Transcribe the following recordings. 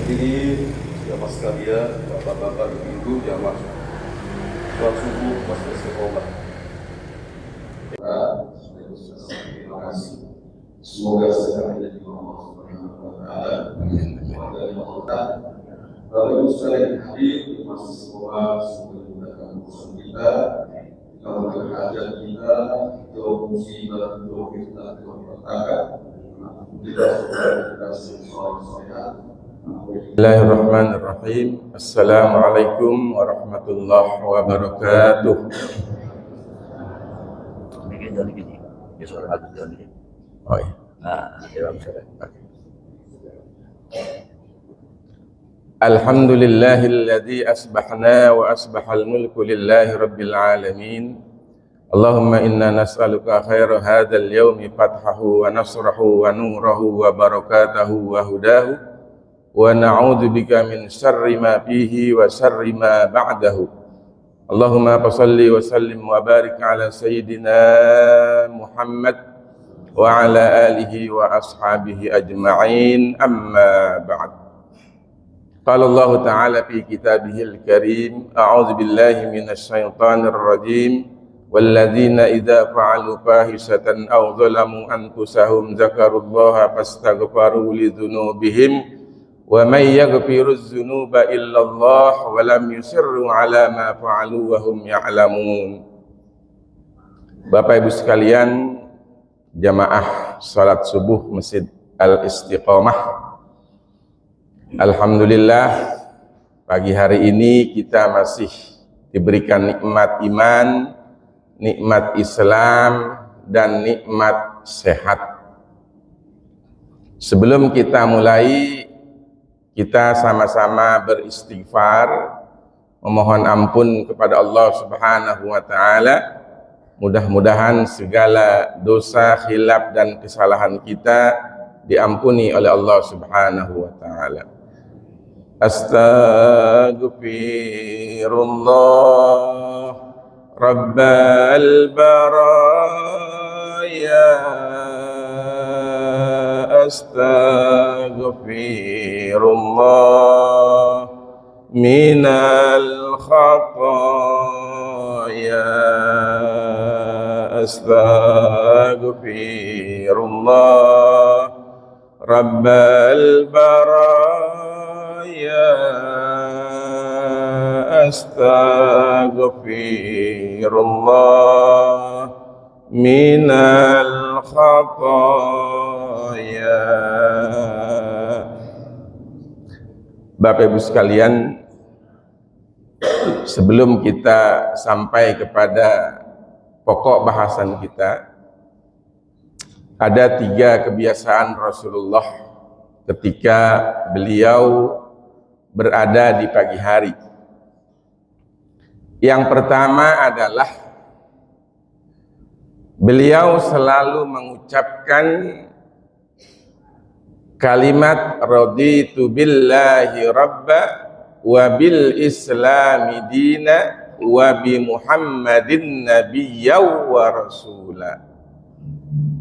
Hadirin jamaah sekalian, bapak-bapak, ibu-ibu, jamaah sholat subuh masjid Istiqomah. Terima kasih. Semoga segala dari Allah Subhanahu wa taala. Bapak Ibu sekalian hadir di masjid Istiqomah, semoga dimudahkan urusan kita, dikabulkan hajat kita, jauh musibah, jauh fitnah, jauh petaka. Bismillahirrahmanirrahim. Assalamualaikum warahmatullahi wabarakatuh. Oh iya. Alhamdulillahilladzi asbahna wa asbahal mulku lillahi rabbil alamin. Allahumma inna nas'aluka khaira hadzal yaumi fathahu wa nasrahu wa nurahu wa barakatahu wa hudahu wa na'udzu bika min syarri ma fihi wa syarri ma ba'dahu. Allahumma shalli wa sallim wa barik ala sayyidina Muhammad wa ala alihi wa ashabihi ajma'in, amma ba'd. Qala Allah ta'ala fi kitabihil karim, a'udzu billahi minasy syaithanir rajim. Walladzina idza fa'alu fahishatan aw zalamu anfusahum dzakarullaha fastaghfaru lidzunubihim wa may yaghfiruz dzunuba illallah wa lam yusirru ala ma fa'alu wa hum ya'lamun. Bapak Ibu sekalian, jamaah salat subuh Masjid Al-Istiqomah, alhamdulillah pagi hari ini kita masih diberikan nikmat iman, nikmat Islam, dan nikmat sehat. Sebelum kita mulai, kita sama-sama beristighfar, memohon ampun kepada Allah Subhanahu wa taala. Mudah-mudahan segala dosa, khilaf, dan kesalahan kita diampuni oleh Allah Subhanahu wa taala. Astaghfirullah Rabbal baraya, astaghfirullah minal khataya, astaghfirullah Rabbal baraya, astaghfirullah minal khataya. Bapak Ibu sekalian, sebelum kita sampai kepada pokok bahasan kita, ada 3 kebiasaan Rasulullah ketika beliau berada di pagi hari. Yang pertama adalah beliau selalu mengucapkan kalimat raditu billahi rabba wa bil islami dina wa bi muhammadin nabiyya wa rasula.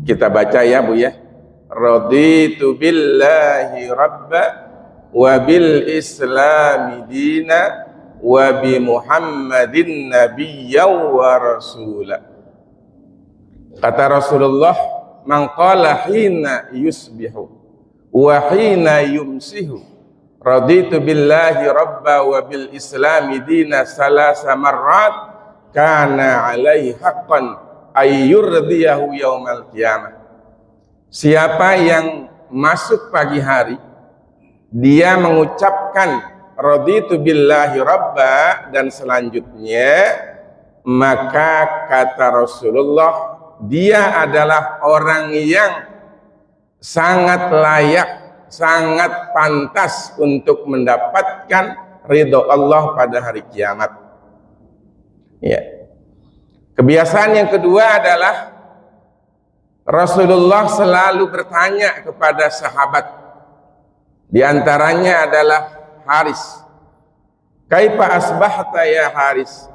Kita baca ya Bu ya. Raditu billahi rabba wa bil islami dina wa bi muhammadin nabiyya wa rasula. Kata Rasulullah, man qala hina yusbihu wa hina yumsihu raditu billahi rabba wa bil islami dina salasa marrat kana alaihi haqqan ayyurdiyahu yaumal qiyamah. Siapa yang masuk pagi hari, dia mengucapkan raditu billahi rabba dan selanjutnya, maka kata Rasulullah, dia adalah orang yang sangat layak, sangat pantas untuk mendapatkan ridho Allah pada hari kiamat. Ya. Kebiasaan yang kedua adalah Rasulullah selalu bertanya kepada sahabat. Di antaranya adalah Haris. Kaifa asbahta ya Haris?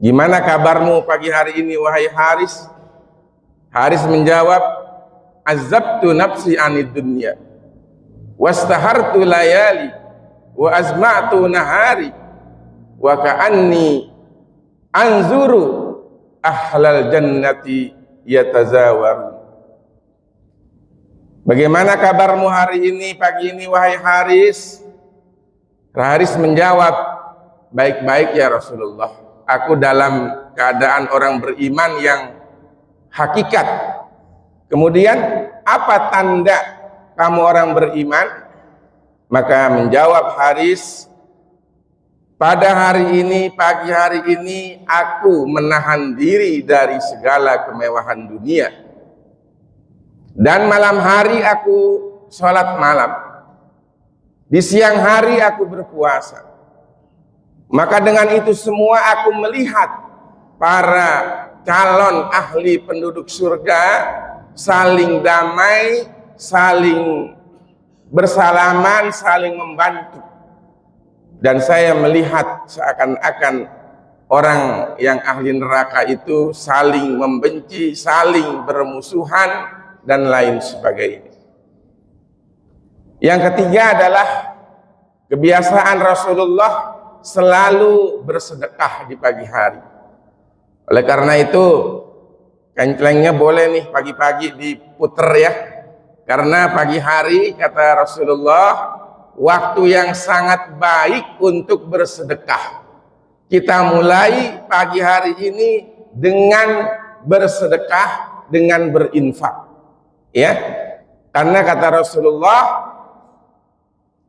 Gimana kabarmu pagi hari ini wahai Haris? Haris menjawab, azabtu nafsi anid dunya. wastahartu layali wa azma'tu nahari wa ka'anni anzuru ahlal jannati yatazawaru. Bagaimana kabarmu hari ini, pagi ini, wahai Haris? Haris menjawab, baik-baik ya Rasulullah. Aku dalam keadaan orang beriman yang hakikat. Kemudian, apa tanda kamu orang beriman? Maka menjawab Haris, pada hari ini, pagi hari ini, aku menahan diri dari segala kemewahan dunia. Dan malam hari aku sholat malam. Di siang hari aku berpuasa. Maka dengan itu semua aku melihat para calon ahli penduduk surga saling damai, saling bersalaman, saling membantu. Dan saya melihat seakan-akan orang yang ahli neraka itu saling membenci, saling bermusuhan, dan lain sebagainya. Yang ketiga adalah kebiasaan Rasulullah selalu bersedekah di pagi hari. Oleh karena itu, kencelengnya boleh nih pagi-pagi diputer ya. Karena pagi hari, kata Rasulullah, waktu yang sangat baik untuk bersedekah. Kita mulai pagi hari ini dengan bersedekah, dengan berinfak. Ya, karena kata Rasulullah,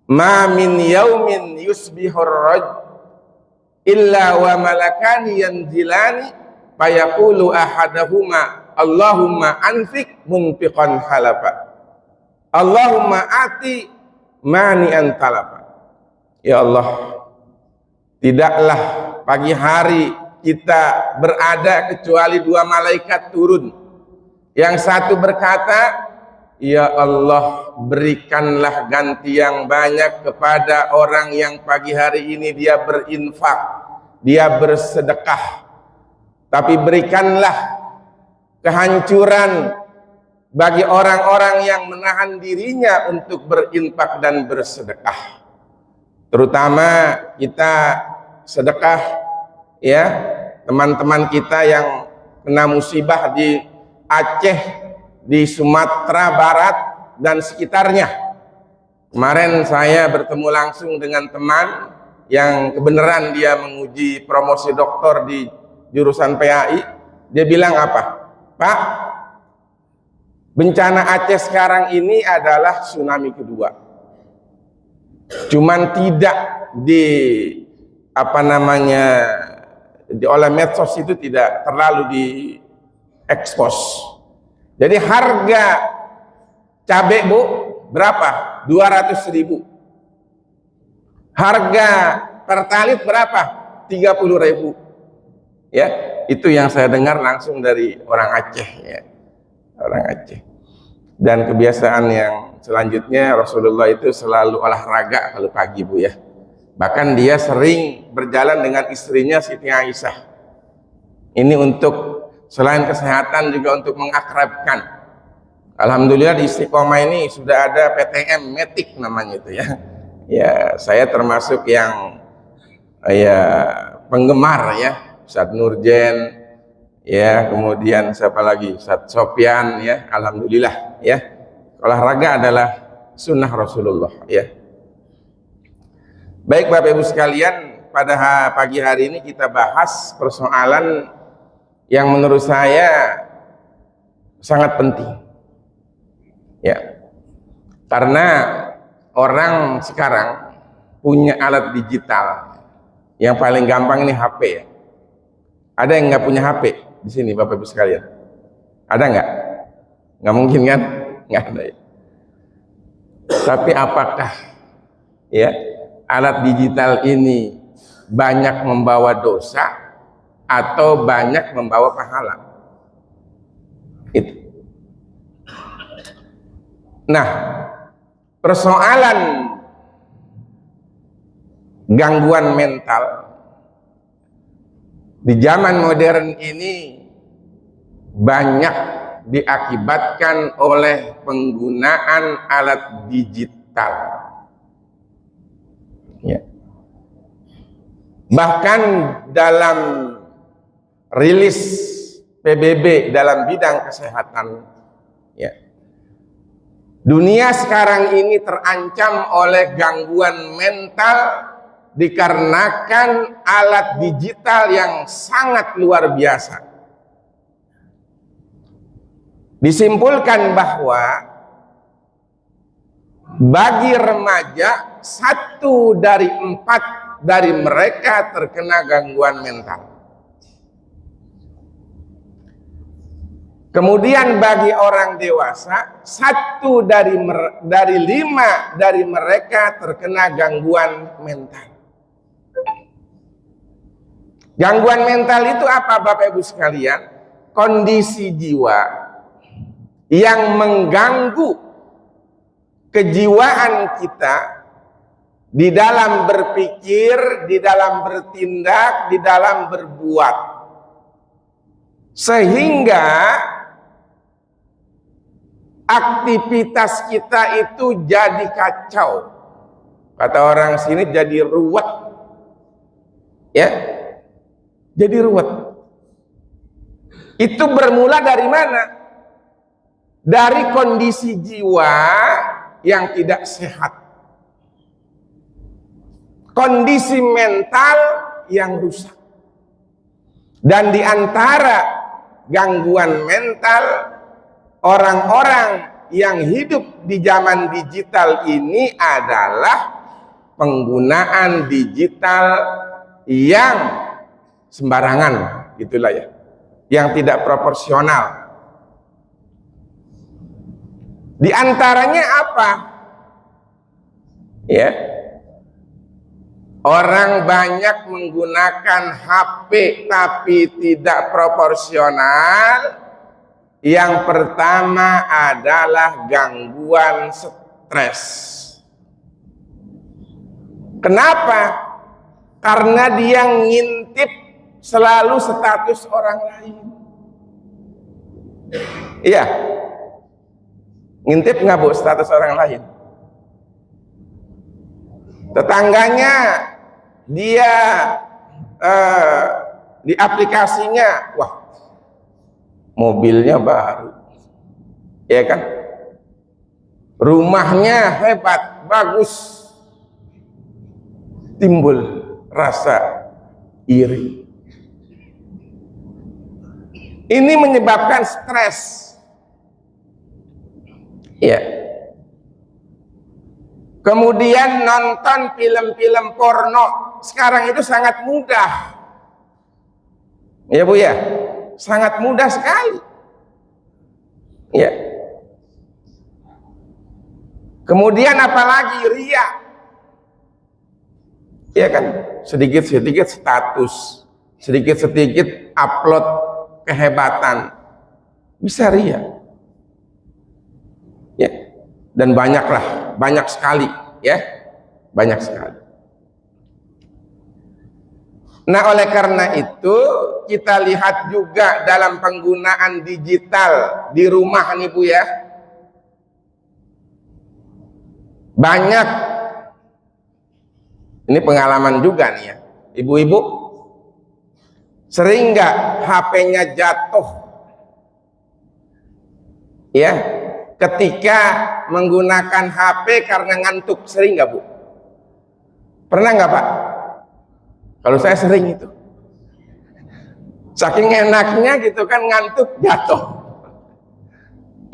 ma min yaumin yusbihur rajul illa wa malakani yanzilani fayaqulu ahaduhuma Allahumma anfik munfiqan halafa Allahumma ati mani'an talafa. Ya Allah, tidaklah pagi hari kita berada kecuali dua malaikat turun. Yang satu berkata, ya Allah, berikanlah ganti yang banyak kepada orang yang pagi hari ini dia berinfak, dia bersedekah. Tapi berikanlah kehancuran bagi orang-orang yang menahan dirinya untuk berinfak dan bersedekah. Terutama kita sedekah ya, teman-teman kita yang kena musibah di Aceh, di Sumatera Barat dan sekitarnya. Kemarin saya bertemu langsung dengan teman yang kebenaran dia menguji promosi doktor di jurusan PAI. Dia bilang apa? Pak, bencana Aceh sekarang ini adalah tsunami kedua. Cuman tidak oleh medsos itu tidak terlalu ekspos. Jadi harga cabai Bu berapa? 200.000. Harga pertalit berapa? 30.000. Ya, itu yang saya dengar langsung dari orang Aceh ya. Orang Aceh. Dan kebiasaan yang selanjutnya Rasulullah itu selalu olahraga kalau pagi Bu ya. Bahkan dia sering berjalan dengan istrinya Siti Aisyah. Ini untuk selain kesehatan juga untuk mengakrabkan. Alhamdulillah di Istiqomah ini sudah ada PTM Metik namanya itu ya. Ya, saya termasuk yang ya penggemar ya. Ustadz Nurjen ya, kemudian siapa lagi? Ustadz Sofyan ya. Alhamdulillah ya. Olahraga adalah sunnah Rasulullah ya. Baik Bapak Ibu sekalian, pada pagi hari ini kita bahas persoalan yang menurut saya sangat penting ya, karena orang sekarang punya alat digital yang paling gampang ini HP ya. Ada yang nggak punya HP di sini Bapak Ibu sekalian? Ada nggak? Nggak mungkin kan? Nggak ada ya. Tapi apakah ya alat digital ini banyak membawa dosa atau banyak membawa pahala? Itu. Nah, persoalan gangguan mental di zaman modern ini banyak diakibatkan oleh penggunaan alat digital. Ya. Bahkan dalam rilis PBB dalam bidang kesehatan, ya, dunia sekarang ini terancam oleh gangguan mental dikarenakan alat digital yang sangat luar biasa. Disimpulkan bahwa bagi remaja 1 dari 4 dari mereka terkena gangguan mental. Kemudian bagi orang dewasa 1 dari 5 dari mereka terkena gangguan mental. Gangguan mental itu apa, Bapak Ibu sekalian? Kondisi jiwa yang mengganggu kejiwaan kita di dalam berpikir, di dalam bertindak, di dalam berbuat, sehingga aktivitas kita itu jadi kacau. Kata orang sini jadi ruwet, ya, jadi ruwet. Itu bermula dari mana? Dari kondisi jiwa yang tidak sehat, kondisi mental yang rusak. Dan di antara gangguan mental orang-orang yang hidup di zaman digital ini adalah penggunaan digital yang sembarangan, gitulah ya, yang tidak proporsional. Di antaranya apa? Ya, orang banyak menggunakan HP tapi tidak proporsional. Yang pertama adalah gangguan stres. Kenapa? Karena dia ngintip selalu status orang lain. Iya, ngintip nggak Bu status orang lain? Tetangganya dia di aplikasinya, wah, mobilnya baru, ya kan? Rumahnya hebat, bagus. Timbul rasa iri. Ini menyebabkan stres. Ya. Kemudian nonton film-film porno sekarang itu sangat mudah. Ya Bu ya, sangat mudah sekali. Ya. Kemudian apalagi ria. Ya kan, sedikit-sedikit status, sedikit-sedikit upload kehebatan, bisa ria. Ya, dan banyaklah, banyak sekali, ya, banyak sekali. Nah, oleh karena itu kita lihat juga dalam penggunaan digital di rumah nih Bu ya, banyak. Ini pengalaman juga nih ya, ibu-ibu, sering nggak HP-nya jatuh, ya? Ketika menggunakan HP karena ngantuk, sering nggak Bu? Pernah nggak Pak? Kalau saya sering itu, saking enaknya gitu kan, ngantuk jatuh,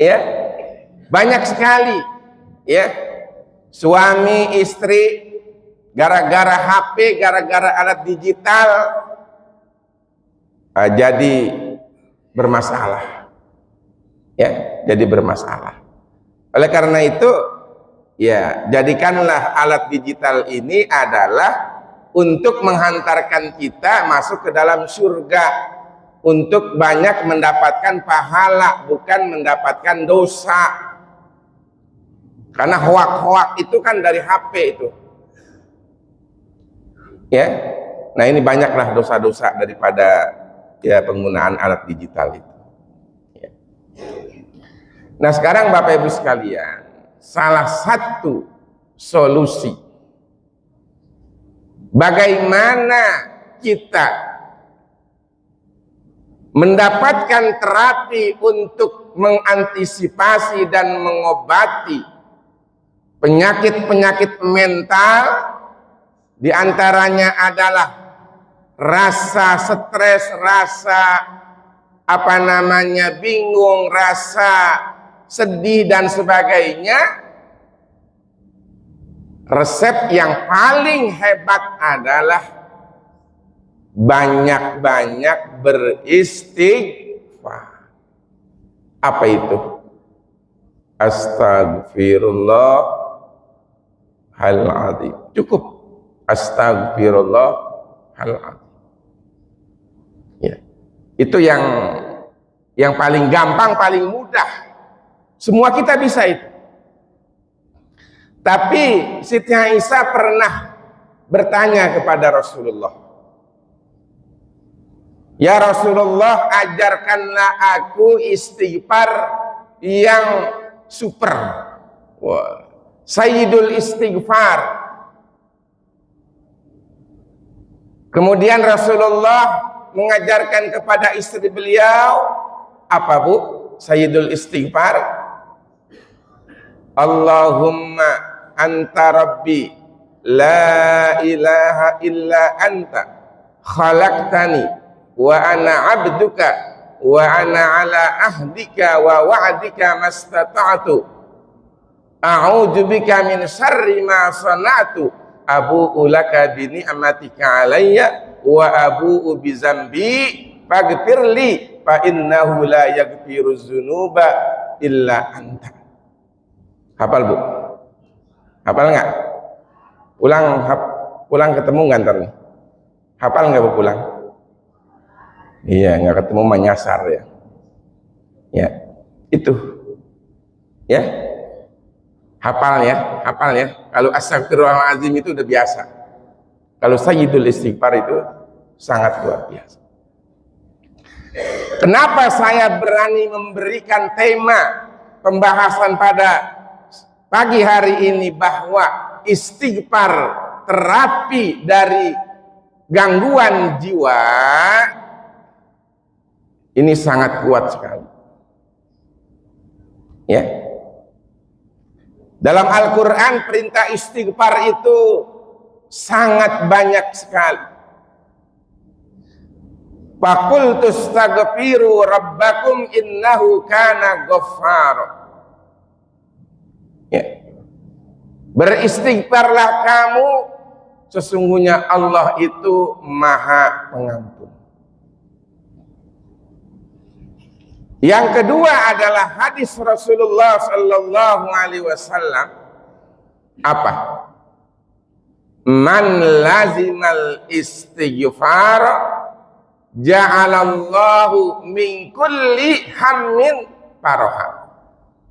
ya, banyak sekali, ya, suami istri gara-gara HP, gara-gara alat digital jadi bermasalah. Ya, jadi bermasalah. Oleh karena itu, ya, jadikanlah alat digital ini adalah untuk menghantarkan kita masuk ke dalam surga, untuk banyak mendapatkan pahala, bukan mendapatkan dosa. Karena hoak-hoak itu kan dari HP itu. Ya. Nah, ini banyaklah dosa-dosa daripada ya penggunaan alat digital itu. Nah sekarang Bapak Ibu sekalian, salah satu solusi. Bagaimana kita mendapatkan terapi untuk mengantisipasi dan mengobati penyakit-penyakit mental, diantaranya adalah rasa stres, rasa bingung, rasa sedih dan sebagainya. Resep yang paling hebat adalah banyak-banyak beristighfar. Apa itu? Astaghfirullahaladzim. Cukup. Astaghfirullahaladzim. Ya. Itu yang paling gampang, paling mudah. Semua kita bisa itu. Tapi Siti Aisyah pernah bertanya kepada Rasulullah, "Ya Rasulullah, ajarkanlah aku istighfar yang super, sayyidul istighfar." Kemudian Rasulullah mengajarkan kepada istri beliau, apa Bu sayyidul istighfar? Allahumma anta rabbi la ilaha illa anta khalaqtani wa ana abduka wa ana ala ahdika wa wa'dika mastata'tu a'udzu bika min syarri ma sana'tu abu'u laka bi ni'matika alayya wa abu'u bi dzambi faghfirli fa innahu la yaghfiru dzunuba illa anta. Hafal Bu? Hafal nggak? Pulang ketemu nggak ntar nih? Hafal nggak Bu pulang? Iya, nggak ketemu menyasar ya. Ya, itu. Ya, hafal ya. Kalau astagfirullahaladzim itu udah biasa. Kalau sayyidul istighfar itu sangat luar biasa. Kenapa saya berani memberikan tema pembahasan pada pagi hari ini bahwa istighfar terapi dari gangguan jiwa ini sangat kuat sekali. Ya. Dalam Al-Qur'an perintah istighfar itu sangat banyak sekali. Faqultu astaghfiru rabbakum innahu kana ghaffara. Ya. Beristighfarlah kamu, sesungguhnya Allah itu Maha Pengampun. Yang kedua adalah hadis Rasulullah sallallahu alaihi wasallam. Apa? Man lazimal istighfar ja'alallahu min kulli hammin faraha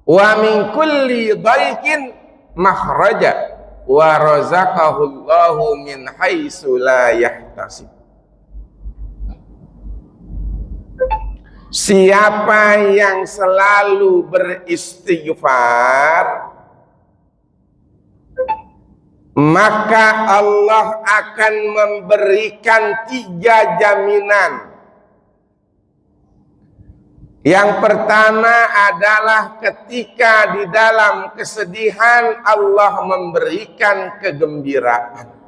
wa min kulli dhaikin makhraja wa razaqahu Allahu min haitsu la yahtasib. Siapa yang selalu beristighfar, maka Allah akan memberikan 3 jaminan. Yang pertama adalah ketika di dalam kesedihan Allah memberikan kegembiraan.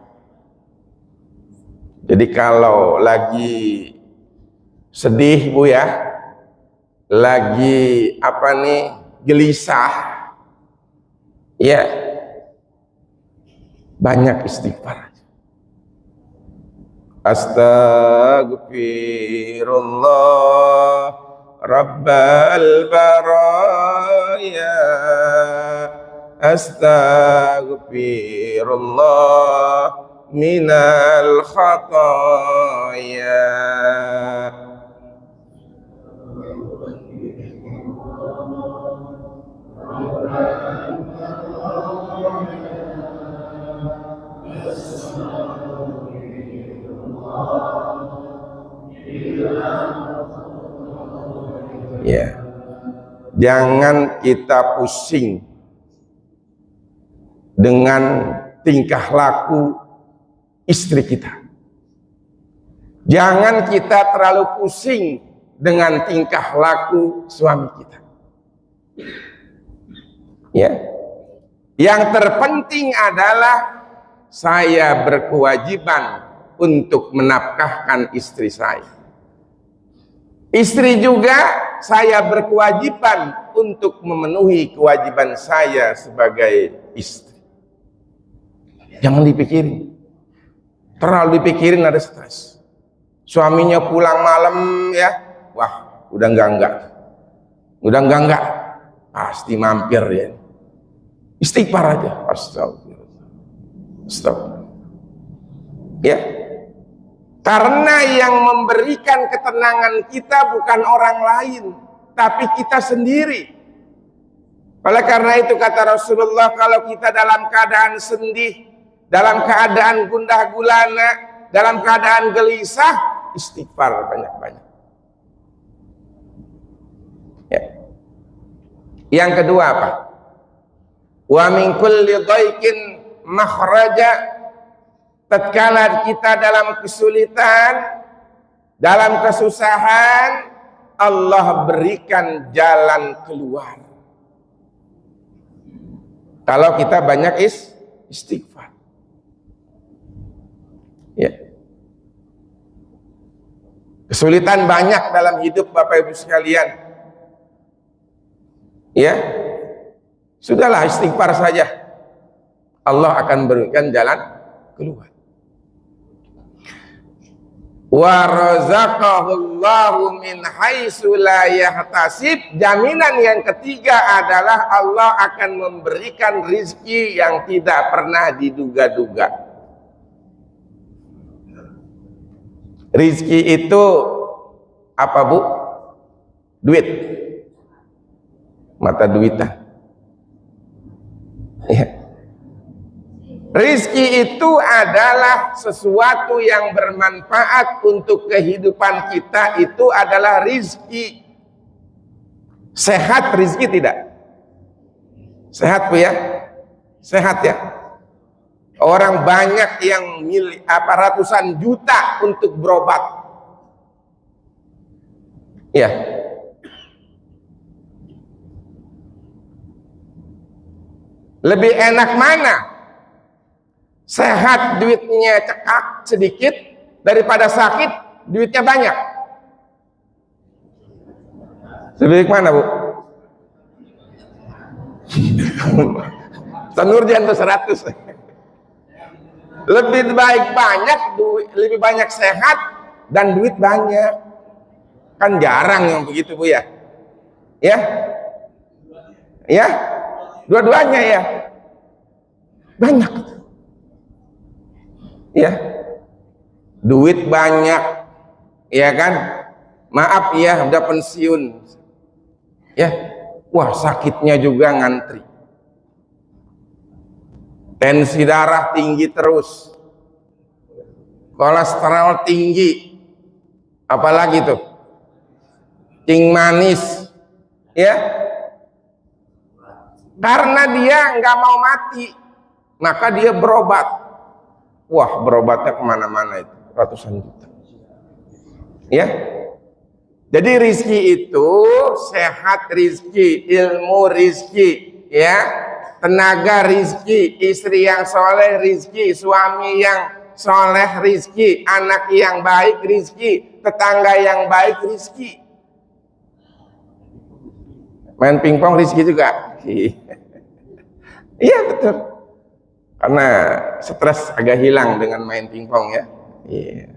Jadi kalau lagi sedih Bu ya, lagi gelisah, ya banyak istighfar. Astagfirullah Rabbal baraya, astaghfirullah minal khataya. Ya, jangan kita pusing dengan tingkah laku istri kita. Jangan kita terlalu pusing dengan tingkah laku suami kita. Ya. Yang terpenting adalah saya berkewajiban untuk menafkahkan istri saya. Istri juga saya berkewajiban untuk memenuhi kewajiban saya sebagai istri. Jangan dipikirin. Terlalu dipikirin ada stres. Suaminya pulang malam ya, wah udah enggak, pasti mampir ya. Istighfar aja, astagfirullah, astagfirullah. Ya, karena yang memberikan ketenangan kita bukan orang lain, tapi kita sendiri. Oleh karena itu kata Rasulullah, kalau kita dalam keadaan sedih, dalam keadaan gundah gulana, dalam keadaan gelisah, istighfar banyak-banyak. Ya. Yang kedua apa? Wa min kulli dhaiqin makhraja. Tatkala kita dalam kesulitan, dalam kesusahan, Allah berikan jalan keluar. Kalau kita banyak istighfar. Ya. Kesulitan banyak dalam hidup Bapak Ibu sekalian. Ya. Sudahlah istighfar saja. Allah akan berikan jalan keluar. Wa razaqahullahu min haitsu la yahtasib. Jaminan yang ketiga adalah Allah akan memberikan rizki yang tidak pernah diduga-duga. Rizki itu apa Bu? Duit, mata duitan. Ya. Rizki itu adalah sesuatu yang bermanfaat untuk kehidupan kita, itu adalah rizki. Sehat rizki tidak? Sehat Bu ya? Sehat ya? Orang banyak yang ratusan juta untuk berobat. Ya. Lebih enak mana? Sehat duitnya cekak sedikit daripada sakit duitnya banyak. Lebih mana Bu? Tanurjan tuh 100. Lebih baik banyak duit, lebih banyak sehat dan duit banyak. Kan jarang yang begitu Bu ya. Ya. Ya. Dua-duanya ya. Banyak. Ya, duit banyak, ya kan? Maaf ya, udah pensiun, ya, wah sakitnya juga ngantri, tensi darah tinggi terus, kolesterol tinggi, apalagi tuh, kencing manis, ya, karena dia nggak mau mati, maka dia berobat. Wah, berobatnya kemana-mana itu, ratusan juta. Ya, jadi rizki itu sehat rizki, ilmu rizki, ya, tenaga rizki, istri yang soleh rizki, suami yang soleh rizki, anak yang baik rizki, tetangga yang baik rizki. Main pingpong rizki juga. Iya betul. Karena stres agak hilang dengan main pingpong ya. Iya.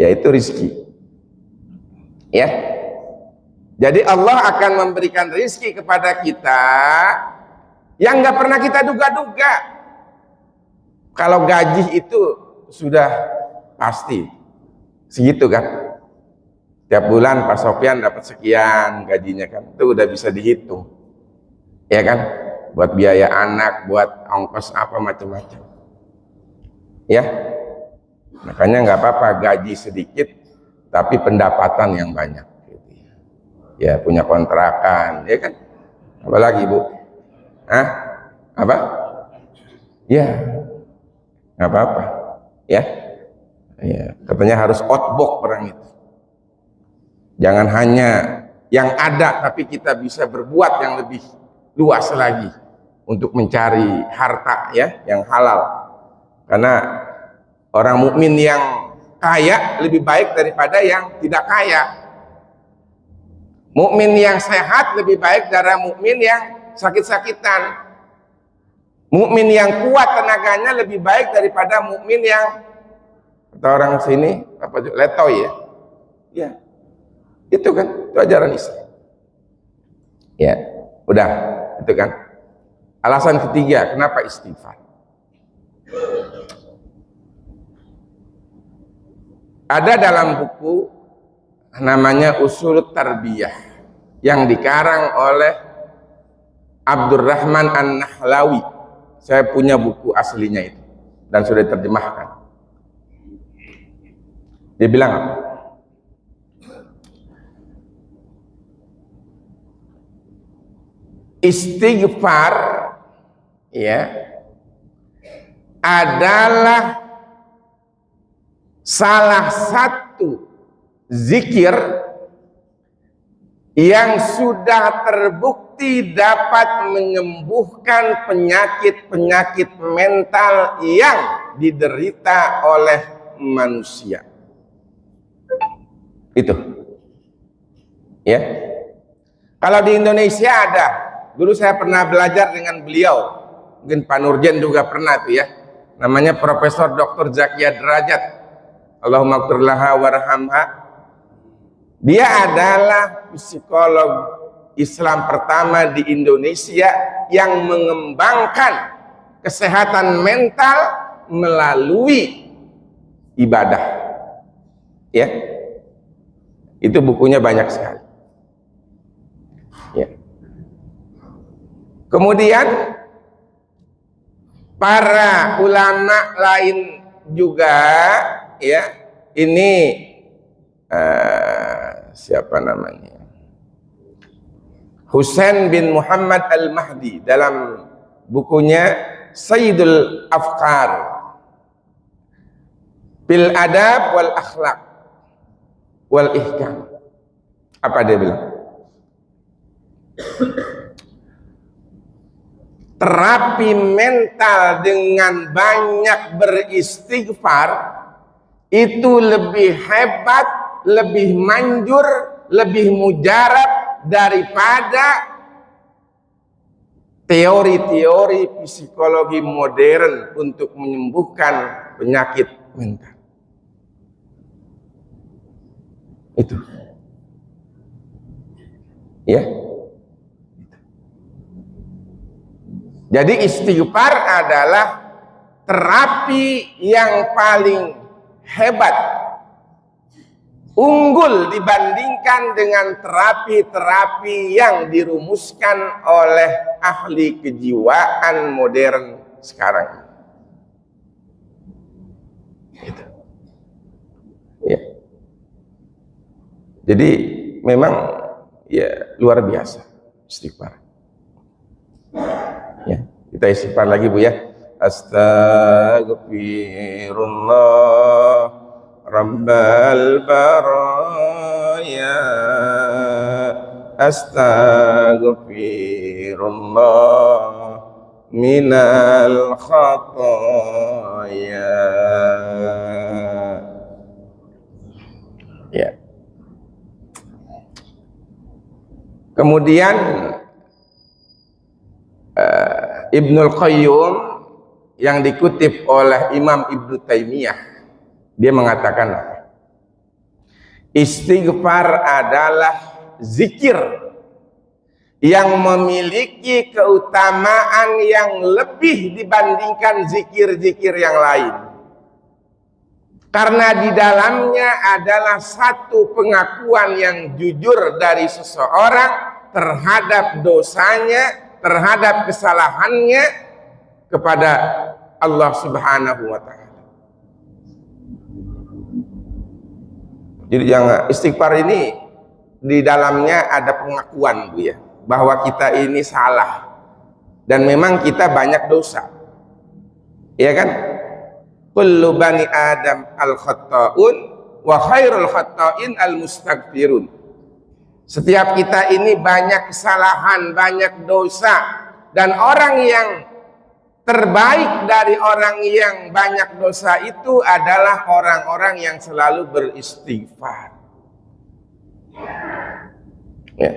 Ya itu rizki. Ya. Jadi Allah akan memberikan rizki kepada kita yang nggak pernah kita duga-duga. Kalau gaji itu sudah pasti segitu kan. Tiap bulan Pak Sofyan dapat sekian gajinya kan. Itu udah bisa dihitung. Ya kan? Buat biaya anak, buat ongkos apa macam-macam. Ya, makanya nggak apa-apa gaji sedikit, tapi pendapatan yang banyak. Ya punya kontrakan, ya kan? Apalagi Bu? Hah? Apa? Ya, nggak apa-apa. Ya, ya, katanya harus outbox perang itu. Jangan hanya yang ada, tapi kita bisa berbuat yang lebih luas lagi untuk mencari harta ya yang halal. Karena orang mukmin yang kaya lebih baik daripada yang tidak kaya. Mukmin yang sehat lebih baik dari mukmin yang sakit-sakitan. Mukmin yang kuat tenaganya lebih baik daripada mukmin yang kata orang sini apa letoy ya. Ya. Itu kan itu ajaran Islam. Ya, udah itu kan. Alasan ketiga kenapa istighfar. Ada dalam buku namanya Ushul Tarbiyah yang dikarang oleh Abdurrahman An-Nahlawi. Saya punya buku aslinya itu dan sudah diterjemahkan. Dia bilang apa? Istighfar ya adalah salah satu zikir yang sudah terbukti dapat menyembuhkan penyakit-penyakit mental yang diderita oleh manusia. Itu ya. Kalau di Indonesia ada, dulu saya pernah belajar dengan beliau, mungkin Pak Nurjen juga pernah tuh ya, namanya Profesor Dr. Zakia Derajat, Allahumma ighfir laha warhamha. Dia adalah psikolog Islam pertama di Indonesia yang mengembangkan kesehatan mental melalui ibadah. Ya. Itu bukunya banyak sekali. Ya. Kemudian para ulama lain juga ya, ini siapa namanya, Husain bin Muhammad Al-Mahdi dalam bukunya Sayyidul Afkar Bil Adab wal Akhlaq wal Ihkam. Apa dia bilang? Terapi mental dengan banyak beristighfar itu lebih hebat, lebih manjur, lebih mujarab daripada teori-teori psikologi modern untuk menyembuhkan penyakit mental. Itu. Ya. Jadi istighfar adalah terapi yang paling hebat, unggul dibandingkan dengan terapi-terapi yang dirumuskan oleh ahli kejiwaan modern sekarang. Gitu. Ya. Jadi memang ya luar biasa istighfar. Ya, kita istighfar lagi Bu ya. Astaghfirullah Rabbal baraya, astaghfirullah minal khataya. Ya. Kemudian Ibnul Qayyum yang dikutip oleh Imam Ibnu Taimiyah, dia mengatakan istighfar adalah zikir yang memiliki keutamaan yang lebih dibandingkan zikir-zikir yang lain, karena di dalamnya adalah satu pengakuan yang jujur dari seseorang terhadap dosanya, terhadap kesalahannya kepada Allah Subhanahu wa Ta'ala. Jadi yang istighfar ini di dalamnya ada pengakuan Bu ya, bahwa kita ini salah Dan memang kita banyak dosa. Ya kan? Kullu bani Adam al-khatta'un wa khairul khatta'in al-mustaghfirun. Setiap kita ini banyak kesalahan, banyak dosa, dan orang yang terbaik dari orang yang banyak dosa itu adalah orang-orang yang selalu beristighfar. Ya,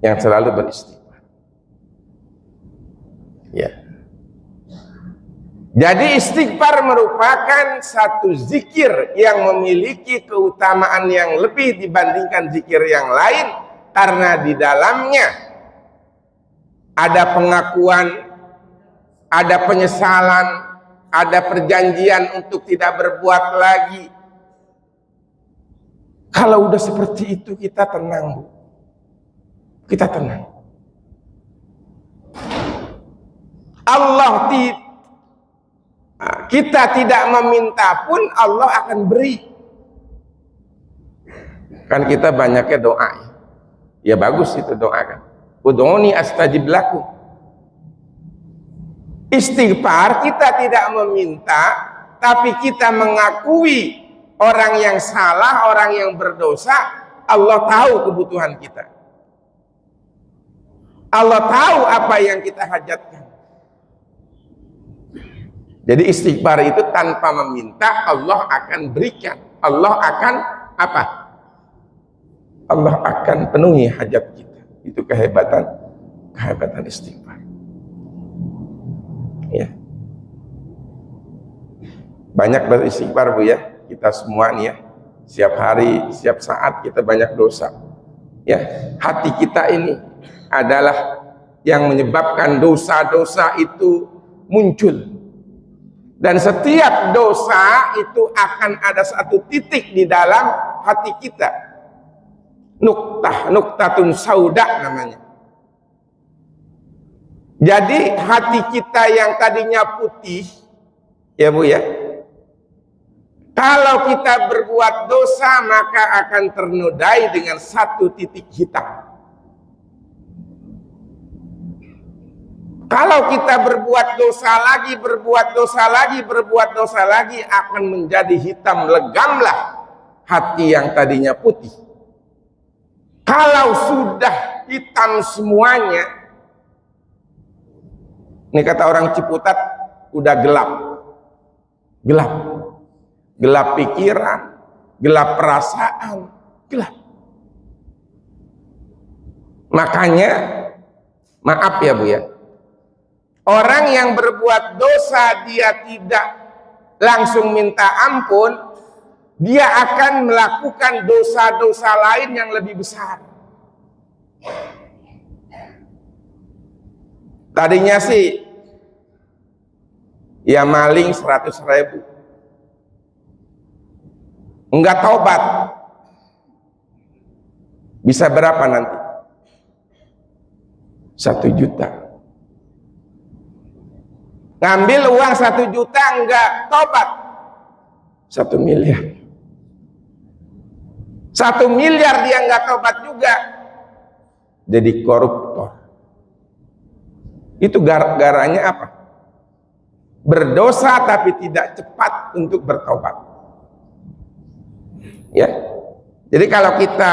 yang selalu beristighfar. Ya. Jadi istighfar merupakan satu zikir yang memiliki keutamaan yang lebih dibandingkan zikir yang lain, karena di dalamnya ada pengakuan, ada penyesalan, ada perjanjian untuk tidak berbuat lagi. Kalau udah seperti itu kita tenang, Bu. Kita tenang. Kita tidak meminta pun Allah akan beri. Kan kita banyaknya doa. Ya bagus itu doa kan. Ud'uni astajib lakum. Istighfar kita tidak meminta, tapi kita mengakui orang yang salah, orang yang berdosa. Allah tahu kebutuhan kita. Allah tahu apa yang kita hajatkan. Jadi istighfar itu tanpa meminta, Allah akan berikan. Allah akan apa? Allah akan penuhi hajat kita. Itu kehebatan istighfar. Ya. Banyak beristighfar, Bu, ya. Kita semua nih ya. Setiap hari, setiap saat kita banyak dosa. Ya, hati kita ini adalah yang menyebabkan dosa-dosa itu muncul. Dan setiap dosa itu akan ada satu titik di dalam hati kita. Nuktatun sauda namanya. Jadi hati kita yang tadinya putih, ya Bu ya, kalau kita berbuat dosa maka akan ternodai dengan satu titik hitam. Kalau kita berbuat dosa lagi akan menjadi hitam legamlah hati yang tadinya putih. Kalau sudah hitam semuanya, ini kata orang Ciputat, udah gelap pikiran, gelap perasaan, gelap. Makanya maaf ya Bu ya, orang yang berbuat dosa dia tidak langsung minta ampun, dia akan melakukan dosa-dosa lain yang lebih besar. Tadinya sih ya maling 100.000, enggak taubat, bisa berapa nanti? 1 juta. Ngambil uang 1 juta enggak tobat, 1 miliar. 1 miliar dia enggak tobat juga, jadi koruptor. Itu gara-garanya apa? Berdosa tapi tidak cepat untuk bertobat. Ya. Jadi kalau kita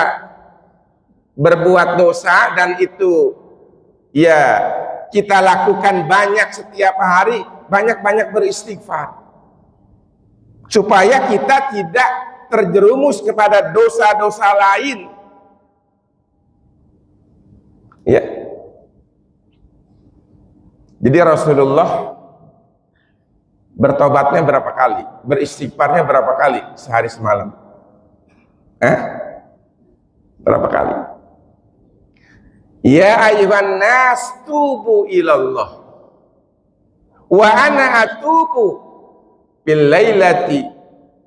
berbuat dosa dan itu ya kita lakukan banyak setiap hari, banyak-banyak beristighfar supaya kita tidak terjerumus kepada dosa-dosa lain. Ya. Jadi Rasulullah bertobatnya berapa kali? Beristighfarnya berapa kali sehari semalam? Berapa kali? Ya ayyuhan nas tubu ilallah wa ana atubu bil lailati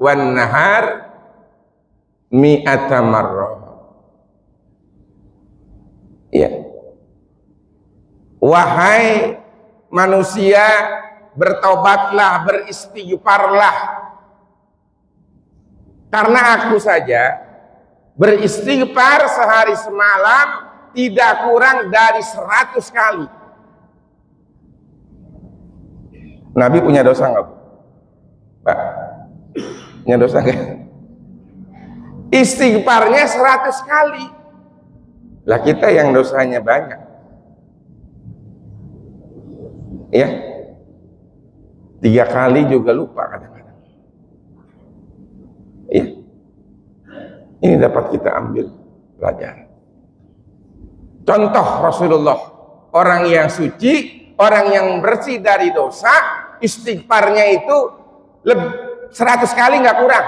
wan nahar mi'ata marrah. Ya. Wahai manusia, bertobatlah, beristighfarlah. Karena aku saja beristighfar sehari semalam tidak kurang dari 100 kali. Nabi punya dosa nggak, Pak? Punya dosa nggak? Istighfarnya 100 kali. Lah kita yang dosanya banyak. Ya. 3 kali juga lupa kadang-kadang. Ya. Ini dapat kita ambil pelajaran. Contoh Rasulullah, orang yang suci, orang yang bersih dari dosa, istighfarnya itu 100 kali nggak kurang.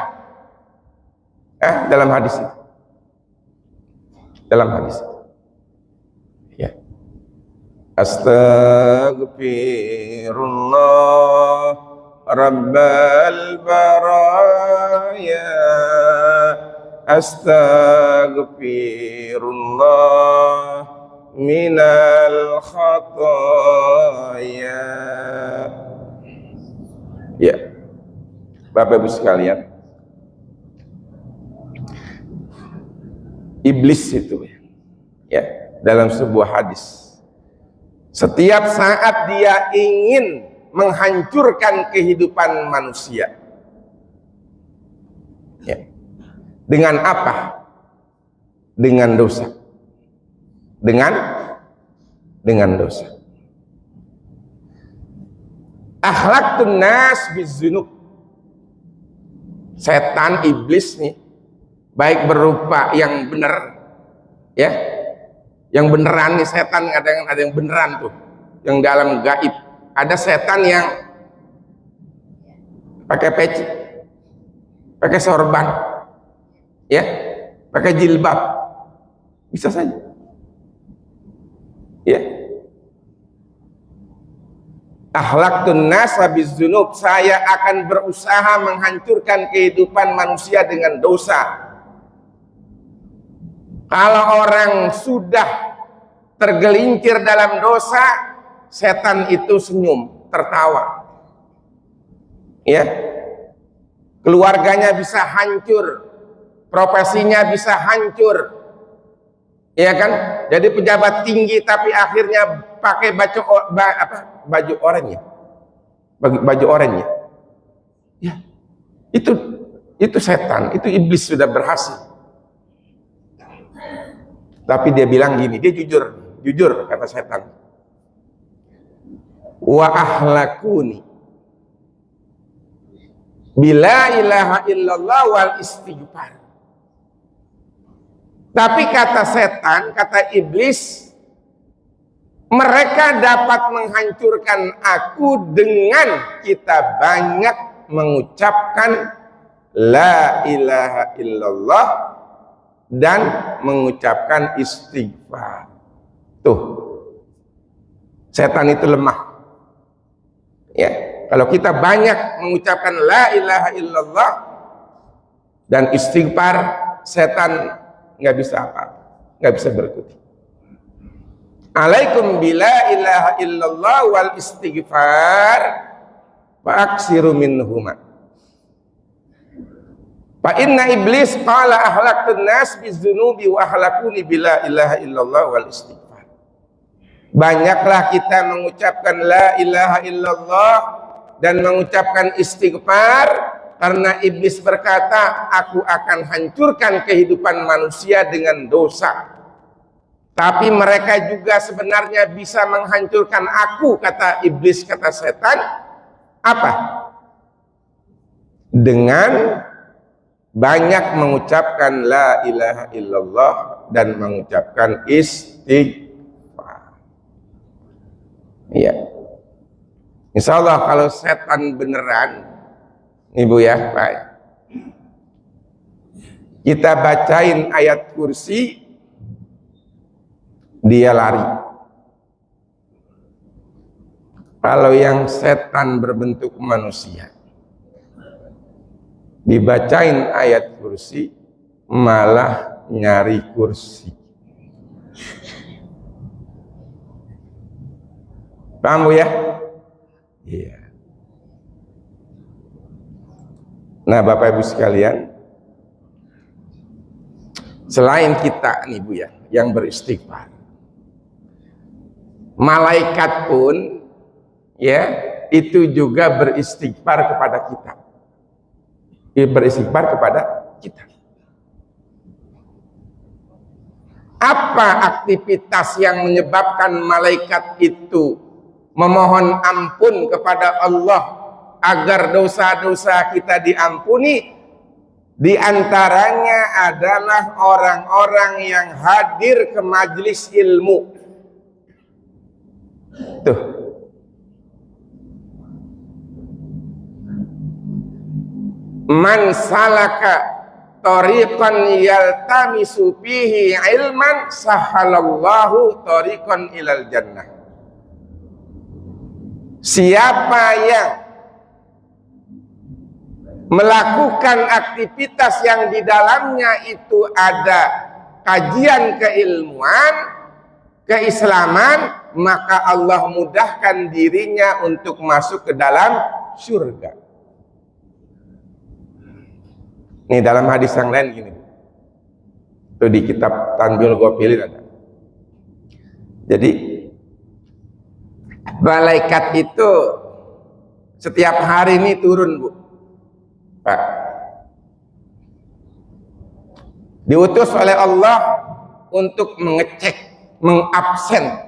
Dalam hadis itu. Dalam hadis itu. Ya. Astaghfirullah Rabbal baraya, astaghfirullah minal khataya. Ya, Bapak Ibu sekalian, iblis itu ya, dalam sebuah hadis, setiap saat dia ingin menghancurkan kehidupan manusia. Ya. Dengan apa? Dengan dosa. Dengan dosa. Akhlaqun nas bizunub. Setan, iblis nih, baik berupa yang benar, ya, yang beneran nih, setan ada yang beneran tuh, yang dalam gaib. Ada setan yang pakai peci, pakai sorban, ya, pakai jilbab, bisa saja, ya. Akhlaqun nas bizunub, saya akan berusaha menghancurkan kehidupan manusia dengan dosa. Kalau orang sudah tergelincir dalam dosa, setan itu senyum, tertawa. Ya. Keluarganya bisa hancur, profesinya bisa hancur. Ya kan? Jadi pejabat tinggi tapi akhirnya pakai baju oranye. Baju oranye. Ya. Itu setan, itu iblis sudah berhasil. Tapi dia bilang gini, dia jujur kata setan. Wa ahlakuni bila ilaha illallah wal istighfar. Tapi kata setan, kata iblis, mereka dapat menghancurkan aku dengan kita banyak mengucapkan la ilaha illallah dan mengucapkan istighfar. Tuh, setan itu lemah. Ya, kalau kita banyak mengucapkan la ilaha illallah dan istighfar, setan nggak bisa apa-apa, nggak bisa berkutik. Alaikum bila ilaha illallah wal istighfar fa aksiru minhuma. Fa inna iblis qala ahlaqtun nas bizunubi wa ahlakuni bila ilaha illallah wal istighfar. Banyaklah kita mengucapkan la ilaha illallah dan mengucapkan istighfar, karena iblis berkata, aku akan hancurkan kehidupan manusia dengan dosa. Tapi mereka juga sebenarnya bisa menghancurkan aku, kata iblis, kata setan. Apa? Dengan banyak mengucapkan la ilaha illallah dan mengucapkan istighfar. Iya. Insya Allah kalau setan beneran, Ibu ya, Pak, kita bacain ayat kursi, dia lari. Kalau yang setan berbentuk manusia, dibacain ayat kursi, malah nyari kursi. Paham Bu ya? Iya. Nah Bapak Ibu sekalian, selain kita nih Bu ya, yang beristighfar, malaikat pun ya itu juga beristighfar kepada kita. Beristighfar kepada kita. Apa aktivitas yang menyebabkan malaikat itu memohon ampun kepada Allah agar dosa-dosa kita diampuni? Di antaranya adalah orang-orang yang hadir ke majelis ilmu. Tuh. Man salaka tariqan yaltamisu fihi ilman sahalallahu tariqan ilal jannah. Siapa yang melakukan aktivitas yang di dalamnya itu ada kajian keilmuan, keislaman, maka Allah mudahkan dirinya untuk masuk ke dalam surga. Nih dalam hadis yang lain gini, itu di kitab Tanbihul Ghafilin ada. Jadi malaikat itu setiap hari ini turun, Bu, Pak. Diutus oleh Allah untuk mengecek, mengabsen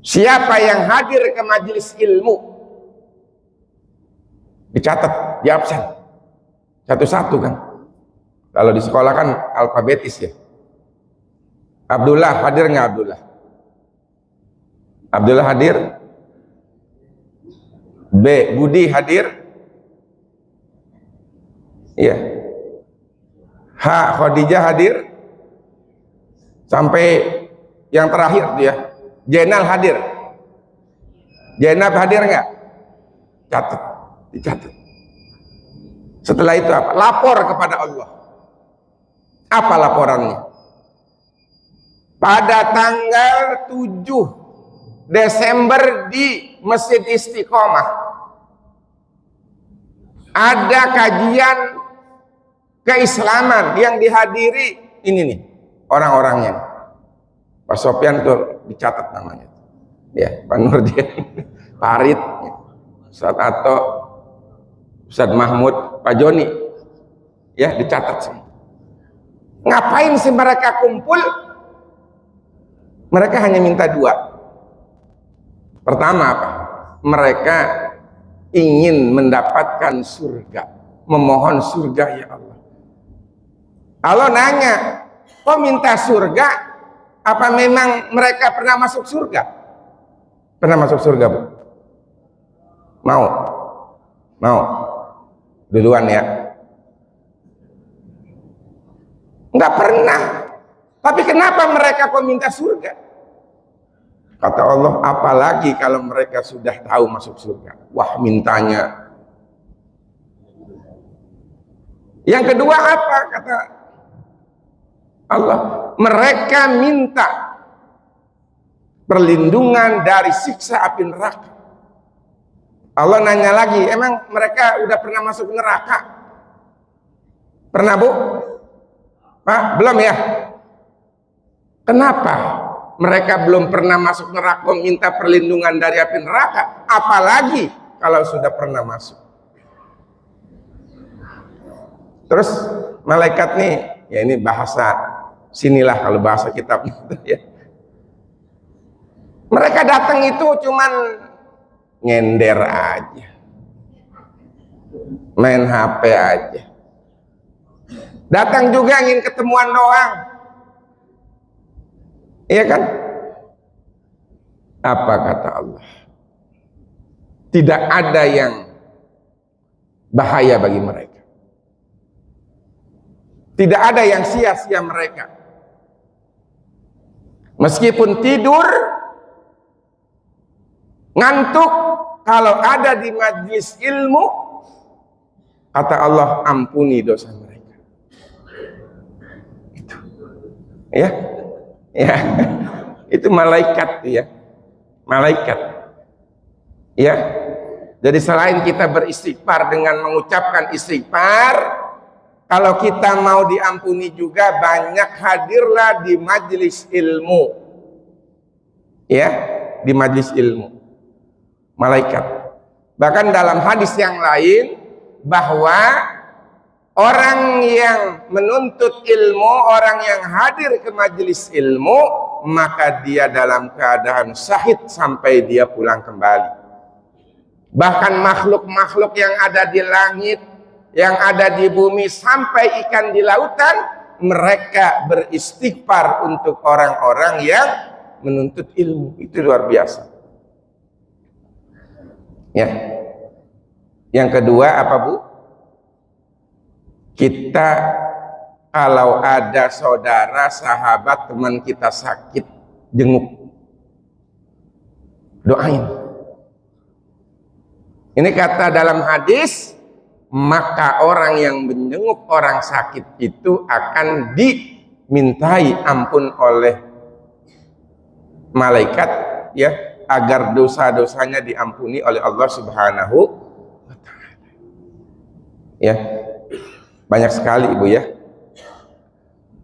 siapa yang hadir ke majelis ilmu, dicatat, diabsen satu-satu kan. Kalau di sekolah kan alfabetis ya. Abdullah hadir nggak Abdullah? Abdullah hadir. B. Budi hadir. Iya. H. Khadijah hadir. Sampai yang terakhir dia. Jenal hadir. Jenab hadir nggak? Catat, dicatat. Setelah itu apa? Lapor kepada Allah. Apa laporannya? Pada tanggal 7 Desember di Masjid Istiqomah ada kajian keislaman yang dihadiri ini nih orang-orangnya. Pak Sofyan tuh dicatat namanya. Ya, Pak Nurdin, Pak Arid, Ustaz Ato, Ustaz Mahmud, Pak Joni, ya dicatat semua. Ngapain sih mereka kumpul? Mereka hanya minta dua. Pertama apa? Mereka ingin mendapatkan surga, memohon surga ya Allah. Allah nanya, kok minta surga? Apa memang mereka pernah masuk surga? Pernah masuk surga, Bu? Mau? Mau? Duluan ya. Enggak pernah. Tapi kenapa mereka kok minta surga? Kata Allah, apalagi kalau mereka sudah tahu masuk surga. Wah, mintanya. Yang kedua apa? Kata Allah, mereka minta perlindungan dari siksa api neraka. Allah nanya lagi, emang mereka udah pernah masuk neraka? Pernah, Bu? Pak, belum ya? Kenapa mereka belum pernah masuk neraka minta perlindungan dari api neraka? Apalagi kalau sudah pernah masuk. Terus malaikat nih, ya ini bahasa sinilah kalau bahasa kitab ya. Mereka datang itu cuman nyender aja, main HP aja. Datang juga ingin ketemuan doang, iya kan? Apa kata Allah? Tidak ada yang bahaya bagi mereka. Tidak ada yang sia-sia mereka. Meskipun tidur, ngantuk, kalau ada di majlis ilmu, kata Allah, ampuni dosa mereka. Itu, ya, ya, itu malaikat, ya, malaikat, ya. Jadi selain kita beristighfar dengan mengucapkan istighfar, kalau kita mau diampuni juga banyak hadirlah di majelis ilmu, ya, di majelis ilmu. malaikat. Bahkan dalam hadis yang lain bahwa orang yang menuntut ilmu, orang yang hadir ke majelis ilmu, maka dia dalam keadaan syahid sampai dia pulang kembali. Bahkan makhluk-makhluk yang ada di langit, yang ada di bumi, sampai ikan di lautan, mereka beristighfar untuk orang-orang yang menuntut ilmu. Itu luar biasa. Ya. Yang kedua apa, Bu? Kita kalau ada saudara, sahabat, teman kita sakit, jenguk, doain. Ini kata dalam hadis, maka orang yang menjenguk orang sakit itu akan dimintai ampun oleh malaikat, ya, agar dosa-dosanya diampuni oleh Allah Subhanahu wa Ta'ala. Ya. Banyak sekali, Ibu, ya,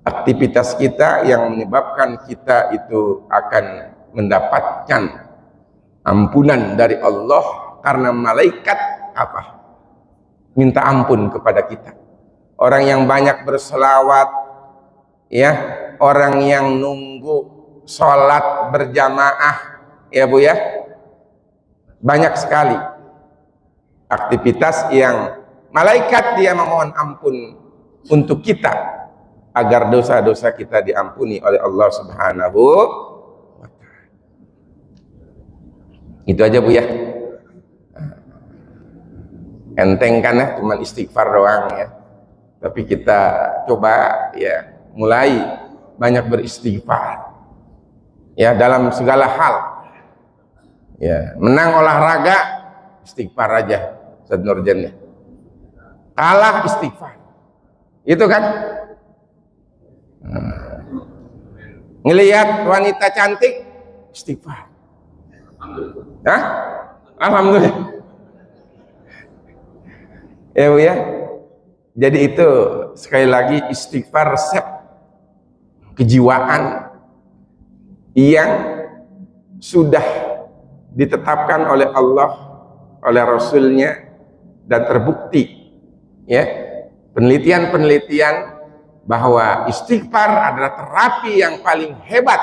aktivitas kita yang menyebabkan kita itu akan mendapatkan ampunan dari Allah karena malaikat apa? Minta ampun kepada kita. Orang yang banyak berselawat, ya, orang yang nunggu sholat berjamaah, ya Bu, ya, banyak sekali aktivitas yang malaikat dia memohon ampun untuk kita agar dosa-dosa kita diampuni oleh Allah Subhanahu wa Ta'ala. Itu aja, Bu, ya. Enteng kan ya, cuma istighfar doang ya. Tapi kita coba ya mulai banyak beristighfar. Ya, dalam segala hal. Ya, menang olahraga istighfar aja, Ustaz Nurjan ya. Kalah istighfar. Itu kan? Ngelihat wanita cantik istighfar. Hah? Alhamdulillah. Ya Bu, ya. Jadi itu sekali lagi istighfar resep kejiwaan yang sudah ditetapkan oleh Allah, oleh Rasulnya, dan terbukti, ya, penelitian-penelitian bahwa istighfar adalah terapi yang paling hebat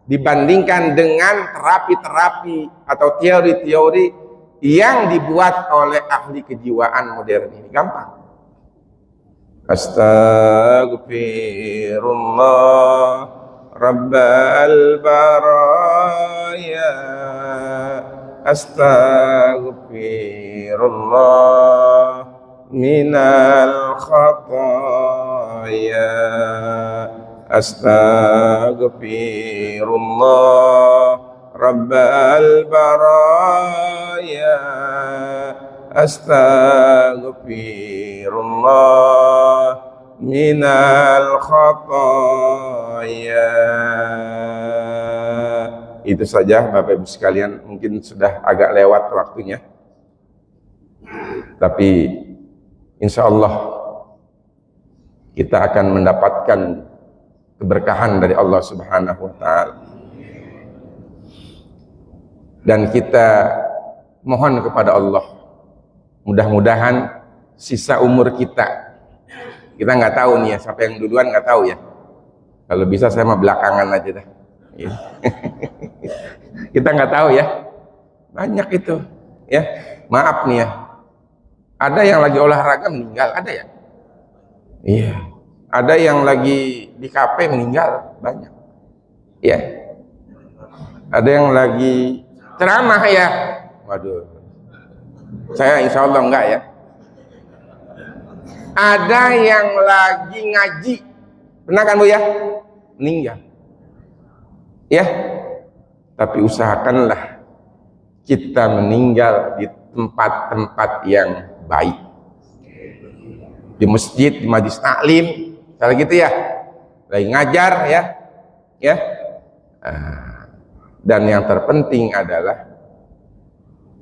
dibandingkan dengan terapi-terapi atau teori-teori yang dibuat oleh ahli kejiwaan modern ini. Gampang. Astaghfirullah Rabbal baraya, astaghfirullah minal khataya, astaghfirullah Rabbal baraya, astaghfirullah minal khataya. Itu saja Bapak Ibu sekalian, mungkin sudah agak lewat waktunya, tapi insya Allah kita akan mendapatkan keberkahan dari Allah Subhanahu wa Ta'ala. Dan kita mohon kepada Allah, mudah-mudahan sisa umur kita nggak tahu nih ya, siapa yang duluan nggak tahu ya. Kalau bisa saya mah belakangan aja dah. Kita nggak tahu ya, banyak itu ya. Maaf nih ya, ada yang lagi olahraga meninggal, ada ya. Iya, ada yang lagi di kafe meninggal, banyak. Ya, ada yang lagi ceramah ya, waduh, saya insya Allah enggak ya. Ada yang lagi ngaji, pernah kan Bu ya, meninggal. Ya, tapi usahakanlah kita meninggal di tempat-tempat yang baik, di masjid, di majlis taklim, kalau gitu ya, lagi ngajar ya, ya. Dan yang terpenting adalah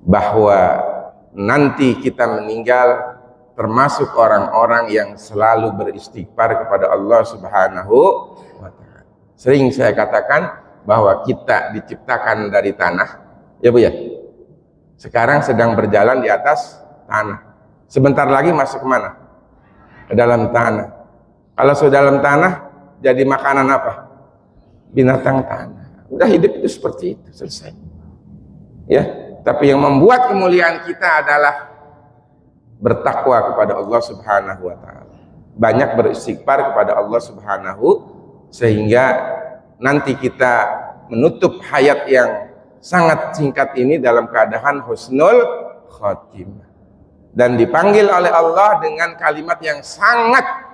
bahwa nanti kita meninggal termasuk orang-orang yang selalu beristighfar kepada Allah Subhanahu wa Ta'ala. Sering saya katakan bahwa kita diciptakan dari tanah, ya Bu ya. Sekarang sedang berjalan di atas tanah. Sebentar lagi masuk kemana? Ke dalam tanah. Kalau sudah dalam tanah, jadi makanan apa? Binatang tanah. Udah hidup itu seperti itu, selesai. Ya, tapi yang membuat kemuliaan kita adalah bertakwa kepada Allah Subhanahu wa taala. Banyak beristighfar kepada Allah Subhanahu, sehingga nanti kita menutup hayat yang sangat singkat ini dalam keadaan husnul khotimah. Dan dipanggil oleh Allah dengan kalimat yang sangat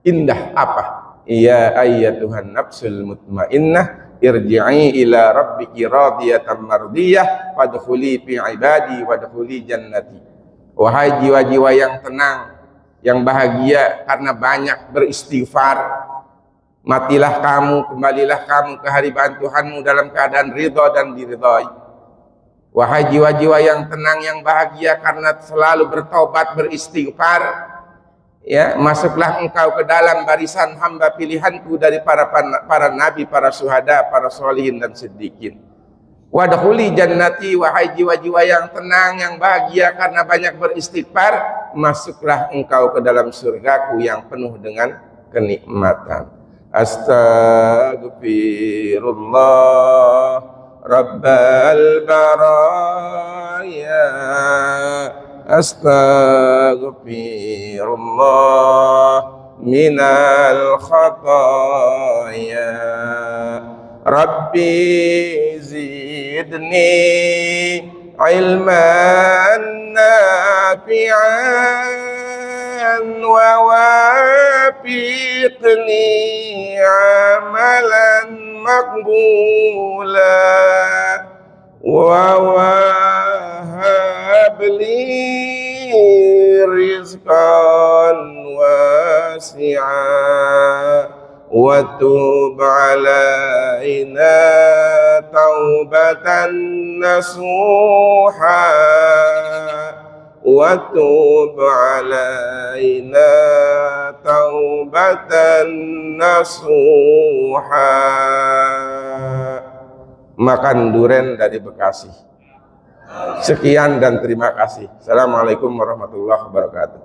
indah, apa? Ya ayyatuhan nafsul mutmainnah irji'i ila rabbiki radiyatan mardiyah fadkhuli fi ibadi wadkhuli jannati. Wahai jiwa-jiwa yang tenang, yang bahagia karena banyak beristighfar, matilah kamu, kembalilah kamu ke hadirat Tuhanmu dalam keadaan ridha dan diridhai. Wahai jiwa-jiwa yang tenang, yang bahagia karena selalu bertobat, beristighfar, ya, masuklah engkau ke dalam barisan hamba pilihanku dari para nabi, para syuhada, para sholihin dan siddiqin. Wadkhuli jannati, wahai jiwa-jiwa yang tenang, yang bahagia karena banyak beristighfar, masuklah engkau ke dalam surgaku yang penuh dengan kenikmatan. Astaghfirullah Rabbal baraya, astaghfirullah minal khataya, Rabbi zidni ilman nafi'an wa wafiqni amalan maqbula wa wahabli rizqan wasi'a wa tub alaina taubatan nasuha wa tub alaina taubatan nasuha. Makan duren dari Bekasi. Sekian dan terima kasih. Assalamualaikum warahmatullahi wabarakatuh.